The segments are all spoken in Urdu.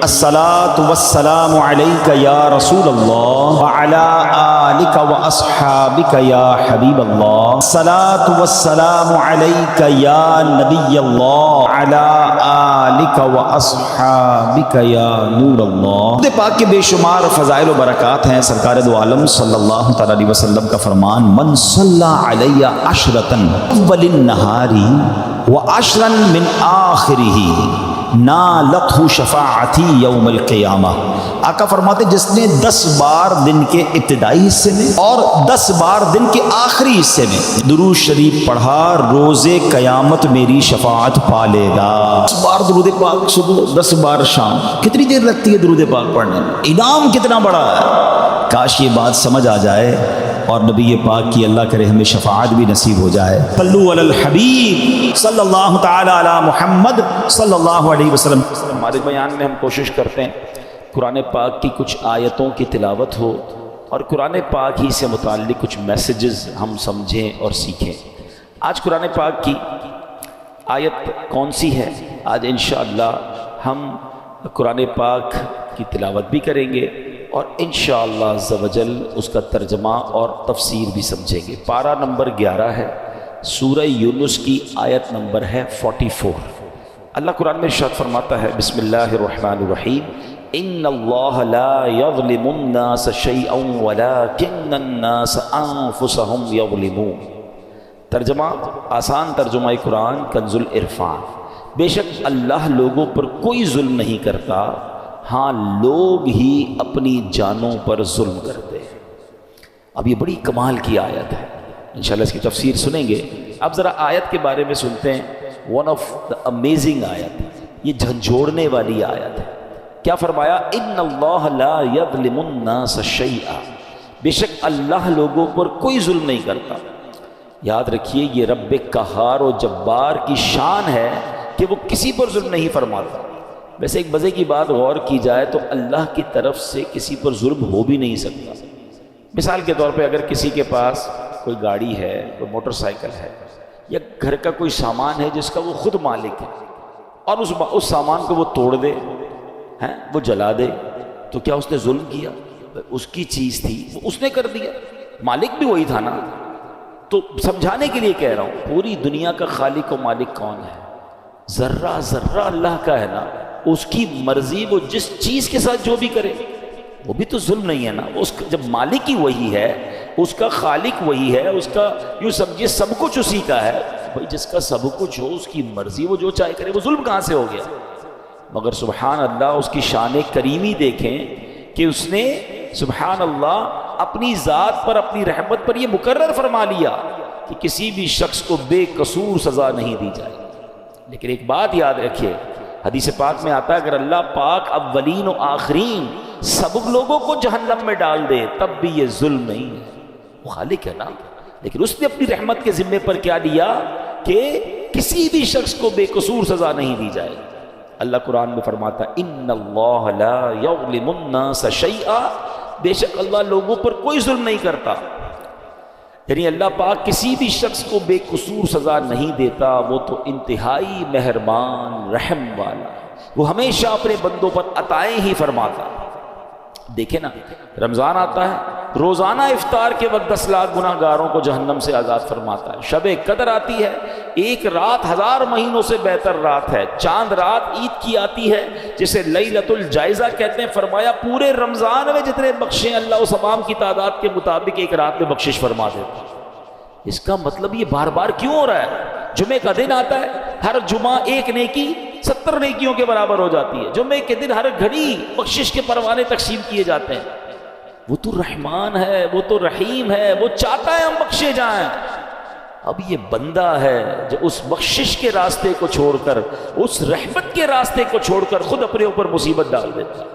الصلاۃ والسلام علیک یا رسول اللہ وعلی آلک واصحابک یا حبیب اللہ، الصلاۃ والسلام علیک یا نبی اللہ وعلی آلک واصحابک یا نور اللہ۔ درود پاک کے بے شمار فضائل و برکات ہیں۔ سرکار دو عالم صلی اللہ تعالی علیہ وسلم کا فرمان، من صلی علی عشرۃ اول النہار وعشرا من آخرہ نالتہ شفاعتی یوم القیامہ۔ آقا فرماتے جس نے 10 بار دن کے ابتدائی حصے میں اور 10 بار دن کے آخری حصے میں درود شریف پڑھا، روز قیامت میری شفاعت پا لے گا۔ 10 بار درود پاک صبح، 10 بار شام، کتنی دیر لگتی ہے درود پاک پڑھنے میں؟ انعام کتنا بڑا ہے۔ کاش یہ بات سمجھ آ جائے اور نبی پاک کی اللہ کرے ہمیں شفاعت بھی نصیب ہو جائے۔ صلو علی الحبیب صلی اللہ تعالی علی محمد صلی اللہ علیہ وسلم۔ ہمارے بیان میں ہم کوشش کرتے ہیں قرآن پاک کی کچھ آیتوں کی تلاوت ہو اور قرآن پاک ہی سے متعلق کچھ میسیجز ہم سمجھیں اور سیکھیں۔ آج قرآن پاک کی آیت کون سی ہے؟ آج انشاءاللہ ہم قرآن پاک کی تلاوت بھی کریں گے اور انشاءاللہ عز و جل اس کا ترجمہ اور تفسیر بھی سمجھیں گے۔ پارہ نمبر 11 ہے، سورہ یونس کی آیت نمبر ہے 44۔ اللہ قرآن میں ارشاد فرماتا ہے، بسم اللہ الرحمن الرحیم، ان اللہ لا یظلم الناس شیئا ولکن الناس انفسهم یظلمون۔ ترجمہ، آسان ترجمہ قرآن کنز العرفان، بے شک اللہ لوگوں پر کوئی ظلم نہیں کرتا، ہاں لوگ ہی اپنی جانوں پر ظلم کرتے ہیں۔ اب یہ بڑی کمال کی آیت ہے، انشاءاللہ اس کی تفسیر سنیں گے۔ اب ذرا آیت کے بارے میں سنتے ہیں۔ ون آف دا امیزنگ آیت، یہ جھنجھوڑنے والی آیت ہے۔ کیا فرمایا؟ ان اللہ لا یظلم الناس شیئا، بے شک اللہ لوگوں پر کوئی ظلم نہیں کرتا۔ یاد رکھیے یہ رب قہار و جبار کی شان ہے کہ وہ کسی پر ظلم نہیں فرماتا۔ ویسے ایک مزے کی بات غور کی جائے تو اللہ کی طرف سے کسی پر ظلم ہو بھی نہیں سکتا۔ مثال کے طور پہ اگر کسی کے پاس کوئی گاڑی ہے، کوئی موٹر سائیکل ہے، یا گھر کا کوئی سامان ہے جس کا وہ خود مالک ہے اور اس سامان کو وہ توڑ دے، وہ جلا دے، تو کیا اس نے ظلم کیا؟ اس کی چیز تھی، وہ اس نے کر دیا، مالک بھی وہی تھا نا۔ تو سمجھانے کے لیے کہہ رہا ہوں، پوری دنیا کا خالق و مالک کون ہے؟ ذرہ ذرہ اللہ کا ہے نا۔ اس کی مرضی، وہ جس چیز کے ساتھ جو بھی کرے وہ بھی تو ظلم نہیں ہے نا۔ جب مالک ہی وہی ہے، اس کا خالق وہی ہے، اس کا یوں سمجھے سب کچھ اسی کا ہے، بھائی جس کا سب کچھ ہو، اس کی مرضی، وہ جو چاہے کرے، وہ ظلم کہاں سے ہو گیا؟ مگر سبحان اللہ اس کی شان کریمی دیکھیں کہ اس نے سبحان اللہ اپنی ذات پر، اپنی رحمت پر یہ مقرر فرما لیا کہ کسی بھی شخص کو بے قصور سزا نہیں دی جائے۔ لیکن ایک بات یاد رکھیے، حدیث پاک میں آتا ہے اگر اللہ پاک اولین و آخرین سب لوگوں کو جہنم میں ڈال دے تب بھی یہ ظلم نہیں ہے، وہ خالق ہے نا۔ لیکن اس نے اپنی رحمت کے ذمے پر کیا لیا کہ کسی بھی شخص کو بے قصور سزا نہیں دی جائے۔ اللہ قرآن میں فرماتا ہے ان اللہ لا یظلم الناس شیئا، بے شک اللہ لوگوں پر کوئی ظلم نہیں کرتا۔ یعنی اللہ پاک کسی بھی شخص کو بے قصور سزا نہیں دیتا، وہ تو انتہائی مہربان رحم والا، وہ ہمیشہ اپنے بندوں پر عطائیں ہی فرماتا۔ دیکھیں نا، رمضان آتا ہے، روزانہ افطار کے وقت 10 لاکھ گناہ گاروں کو جہنم سے آزاد فرماتا ہے۔ شب قدر آتی ہے، ایک رات 1000 مہینوں سے بہتر رات ہے۔ چاند رات عید کی آتی ہے جسے لیلۃ الجائزہ کہتے ہیں۔ فرمایا پورے رمضان میں جتنے بخشیں اللہ اس تمام کی تعداد کے مطابق ایک رات میں بخشش فرما دیتا ہے۔ اس کا مطلب یہ بار بار کیوں ہو رہا ہے؟ جمعے کا دن آتا ہے، ہر جمعہ ایک نیکی 70 نیکیوں کے برابر ہو جاتی ہے۔ جمعے کے دن ہر گھڑی بخشش کے پروانے تقسیم کیے جاتے ہیں۔ وہ تو رحمان ہے، وہ تو رحیم ہے، وہ چاہتا ہے ہم بخشے جائیں۔ اب یہ بندہ ہے جو اس بخشش کے راستے کو چھوڑ کر، اس رحمت کے راستے کو چھوڑ کر خود اپنے اوپر مصیبت ڈال دیتا ہے۔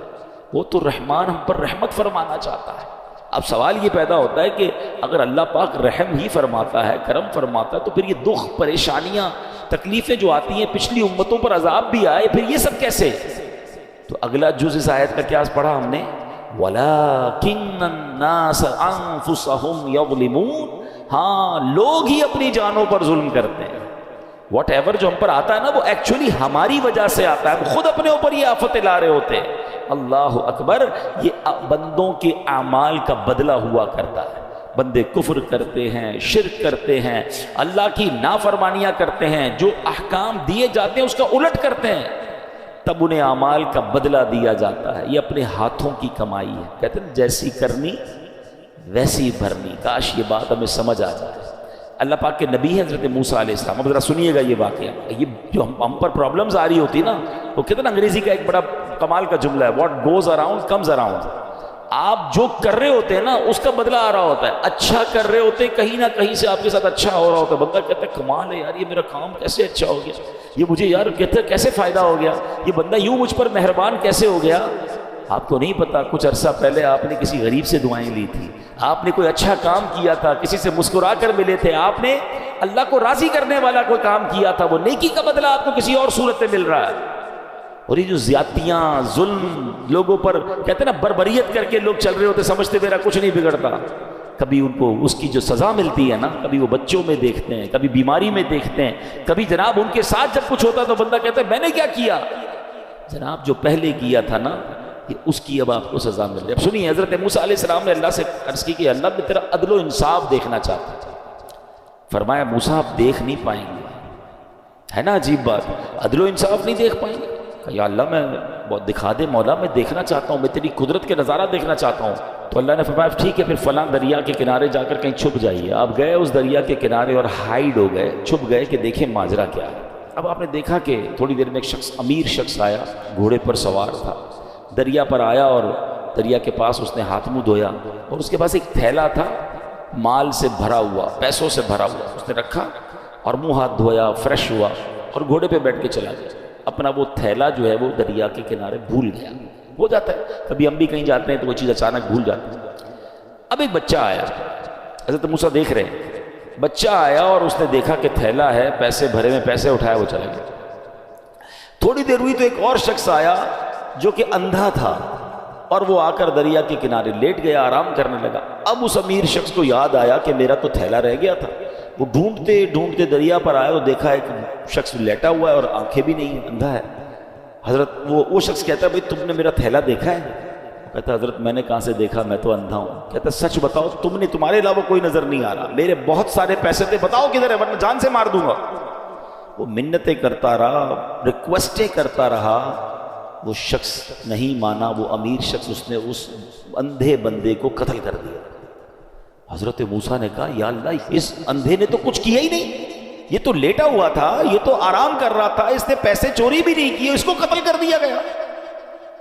وہ تو رحمان ہم پر رحمت فرمانا چاہتا ہے۔ اب سوال یہ پیدا ہوتا ہے کہ اگر اللہ پاک رحم ہی فرماتا ہے، کرم فرماتا ہے، تو پھر یہ دکھ، پریشانیاں، تکلیفیں جو آتی ہیں، پچھلی امتوں پر عذاب بھی آئے، پھر یہ سب کیسے؟ تو اگلا جز اس آیت کا کیا پڑھا ہم نے؟ وَلَٰكِنَّ النَّاسَ أَنفُسَهُمْ يَظْلِمُونَ، ہاں لوگ ہی اپنی جانوں پر ظلم کرتے ہیں۔ واٹ ایور جو ہم پر آتا ہے نا وہ ایکچولی ہماری وجہ سے آتا ہے، ہم خود اپنے اوپر یہ آفتیں لا رہے ہوتے ہیں۔ اللہ اکبر، یہ بندوں کے اعمال کا بدلہ ہوا کرتا ہے۔ بندے کفر کرتے ہیں، شرک کرتے ہیں، اللہ کی نافرمانیاں کرتے ہیں، جو احکام دیے جاتے ہیں اس کا الٹ کرتے ہیں، تب انہیں اعمال کا بدلہ دیا جاتا ہے۔ یہ اپنے ہاتھوں کی کمائی ہے، کہتے ہیں جیسی کرنی ویسی بھرنی۔ کاش یہ بات ہمیں سمجھ آ جائے۔ اللہ پاک کے نبی ہیں حضرت موسیٰ علیہ السلام، اب ذرا سنیے گا یہ واقعہ۔ یہ جو ہم پر پرابلمز آ رہی ہوتی نا، وہ کہتے ہیں نا انگریزی کا ایک بڑا کمال کا جملہ ہے، what goes around comes around. آپ جو کر رہے ہوتے ہیں نا اس کا بدلہ آ رہا ہوتا ہے۔ اچھا کر رہے ہوتے ہیں، کہیں نہ کہیں سے آپ کے ساتھ اچھا ہو رہا ہوتا ہے۔ بندہ کہتا ہے کمال ہے یار، یہ میرا کام کیسے اچھا ہو گیا، یہ مجھے یار کہتے ہیں کیسے فائدہ ہو گیا، یہ بندہ یوں مجھ پر مہربان کیسے ہو گیا۔ آپ کو نہیں پتا کچھ عرصہ پہلے آپ نے کسی غریب سے دعائیں لی تھی، آپ نے کوئی اچھا کام کیا تھا، کسی سے مسکرا کر ملے تھے، آپ نے اللہ کو راضی کرنے والا کوئی کام کیا تھا، وہ نیکی کا بدلہ آپ کو کسی اور صورت میں مل رہا ہے۔ اور یہ جو زیادتیاں، ظلم لوگوں پر کہتے ہیں نا بربریت کر کے لوگ چل رہے ہوتے، سمجھتے میرا کچھ نہیں بگڑتا، کبھی ان کو اس کی جو سزا ملتی ہے نا، کبھی وہ بچوں میں دیکھتے ہیں، کبھی بیماری میں دیکھتے ہیں، کبھی جناب ان کے ساتھ جب کچھ ہوتا تو بندہ کہتا ہے میں نے کیا کیا، جناب جو پہلے کیا تھا نا اس کی اب آپ کو سزا مل رہی ہے۔ اب سنیے، حضرت موسیٰ علیہ السلام نے اللہ سے عرض کی کہ اللہ میں تیرا عدل و انصاف دیکھنا چاہتا ہوں۔ فرمایا موسیٰ آپ دیکھ نہیں پائیں گے، ہے نا عجیب بات، عدل و انصاف نہیں دیکھ پائیں گے۔ کہ یا اللہ میں بہت دکھا دے مولا، میں دیکھنا چاہتا ہوں، میں تیری قدرت کے نظارہ دیکھنا چاہتا ہوں۔ تو اللہ نے فرمایا ٹھیک ہے، پھر فلاں دریا کے کنارے جا کر کہیں چھپ جائیے۔ آپ گئے اس دریا کے کنارے اور ہائیڈ ہو گئے، چھپ گئے کہ دیکھیں ماجرا کیا ہے۔ اب آپ نے دیکھا کہ تھوڑی دیر میں ایک شخص، امیر شخص آیا، گھوڑے پر سوار تھا، دریا پر آیا اور دریا کے پاس اس نے ہاتھ منہ دھویا، اور اس کے پاس ایک تھیلا تھا مال سے بھرا ہوا، پیسوں سے بھرا ہوا، اس نے رکھا اور منہ ہاتھ دھویا، فریش ہوا اور گھوڑے پہ بیٹھ کے چلا گیا۔ اپنا وہ تھیلا جو ہے وہ دریا کے کنارے بھول گیا۔ ہو جاتا ہے کبھی ہم بھی کہیں جاتے ہیں تو وہ چیز اچانک بھول جاتی ہے۔ اب ایک بچہ آیا، حضرت موسیٰ دیکھ رہے ہیں، بچہ آیا اور اس نے دیکھا کہ تھیلا ہے، پیسے بھرے میں، پیسے اٹھائے وہ چلا گیا۔ تھوڑی دیر ہوئی تو ایک اور شخص آیا جو کہ اندھا تھا، اور وہ آ کر دریا کے کنارے لیٹ گیا، آرام کرنے لگا۔ اب اس امیر شخص کو یاد آیا کہ میرا تو تھیلا رہ گیا تھا۔ وہ ڈھونڈتے ڈھونڈتے دریا پر آئے اور دیکھا ایک شخص لیٹا ہوا ہے اور آنکھیں بھی نہیں، اندھا ہے۔ حضرت وہ شخص کہتا ہے بھائی تم نے میرا تھیلا دیکھا ہے؟ وہ کہتا ہے حضرت میں نے کہاں سے دیکھا، میں تو اندھا ہوں۔ کہتا ہے سچ بتاؤ، تمہارے علاوہ کوئی نظر نہیں آ رہا، میرے بہت سارے پیسے تھے، بتاؤ کدھر ہے ورنہ جان سے مار دوں گا۔ وہ منتیں کرتا رہا، ریکویسٹیں کرتا رہا، وہ شخص نہیں مانا، وہ امیر شخص، اس نے اس اندھے بندے کو قتل کر دیا۔ حضرت موسیٰ نے کہا یا اللہ، اس اندھے نے تو کچھ کیا ہی نہیں، یہ تو لیٹا ہوا تھا، یہ تو آرام کر رہا تھا، اس نے پیسے چوری بھی نہیں کیے، اس کو قتل کر دیا گیا۔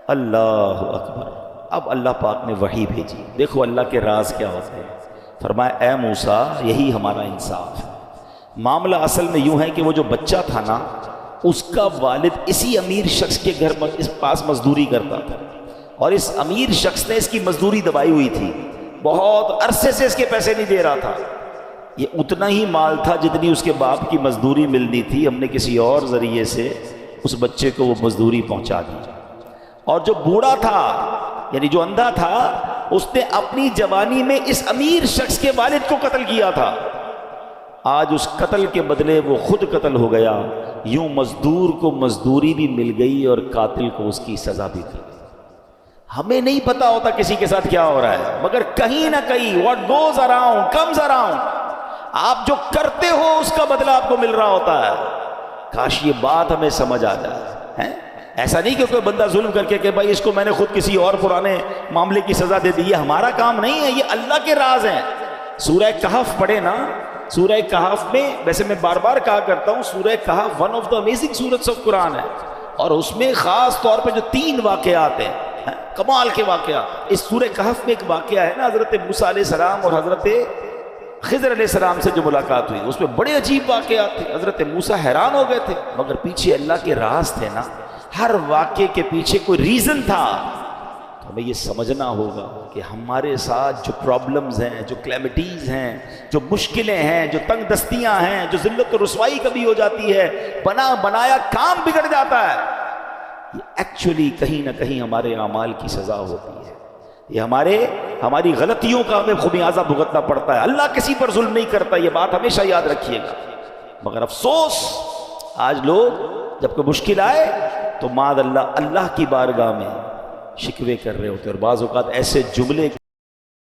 اللہ اکبر۔ اب اللہ پاک نے وحی بھیجی، دیکھو اللہ کے راز کیا ہوتے ہیں۔ فرمایا اے موسیٰ، یہی ہمارا انصاف ہے۔ معاملہ اصل میں یوں ہے کہ وہ جو بچہ تھا نا، اس کا والد اسی امیر شخص کے گھر اس پاس مزدوری کرتا تھا، اور اس امیر شخص نے اس کی مزدوری دبائی ہوئی تھی، بہت عرصے سے اس کے پیسے نہیں دے رہا تھا۔ یہ اتنا ہی مال تھا جتنی اس کے باپ کی مزدوری ملنی تھی، ہم نے کسی اور ذریعے سے اس بچے کو وہ مزدوری پہنچا دی۔ اور جو بوڑھا تھا، یعنی جو اندھا تھا، اس نے اپنی جوانی میں اس امیر شخص کے والد کو قتل کیا تھا۔ آج اس قتل کے بدلے وہ خود قتل ہو گیا، یوں مزدور کو مزدوری بھی مل گئی اور قاتل کو اس کی سزا بھی مل گئی۔ ہمیں نہیں پتا ہوتا کسی کے ساتھ کیا ہو رہا ہے، مگر کہیں نہ کہیں what goes around comes around، آپ جو کرتے ہو اس کا بدلہ آپ کو مل رہا ہوتا ہے۔ کاش یہ بات ہمیں سمجھ آ جائے۔ ایسا نہیں کہ کوئی بندہ ظلم کر کے کہ بھائی اس کو میں نے خود کسی اور پرانے معاملے کی سزا دے دی، یہ ہمارا کام نہیں ہے، یہ اللہ کے راز ہیں۔ سورہ کہف پڑھے نا، سورہ کہف میں، ویسے میں بار بار کہا کرتا ہوں، surah Kahf one of the amazing surahs of Quran ہے، اور اس میں خاص طور پہ جو 3 واقعات ہیں، کمال کے واقعات۔ اس سورہ کہف میں ایک واقعہ ہے نا، حضرت موسیٰ علیہ السلام اور حضرت خضر علیہ السلام سے جو ملاقات ہوئی، اس میں بڑے عجیب واقعات تھے۔ حضرت موسیٰ حیران ہو گئے تھے، مگر پیچھے اللہ کے راز تھے نا، ہر واقعے کے پیچھے کوئی ریزن تھا۔ تو ہمیں یہ سمجھنا ہوگا کہ ہمارے ساتھ جو پرابلمز ہیں، جو کلیمٹیز ہیں، جو مشکلیں ہیں، جو تنگ دستیاں ہیں، جو ذلت و رسوائی کبھی ہو جاتی ہے، بنایا کام بگڑ جاتا ہے، یہ ایکچولی کہیں نہ کہیں ہمارے اعمال کی سزا ہوتی ہے۔ یہ ہماری غلطیوں کا ہمیں خمیازہ بھگتنا پڑتا ہے۔ اللہ کسی پر ظلم نہیں کرتا، یہ بات ہمیشہ یاد رکھیے گا۔ مگر افسوس آج لوگ جب کوئی مشکل آئے تو معاذ اللہ اللہ کی بارگاہ میں شکوے کر رہے ہوتے ہیں، اور بعض اوقات ایسے جملے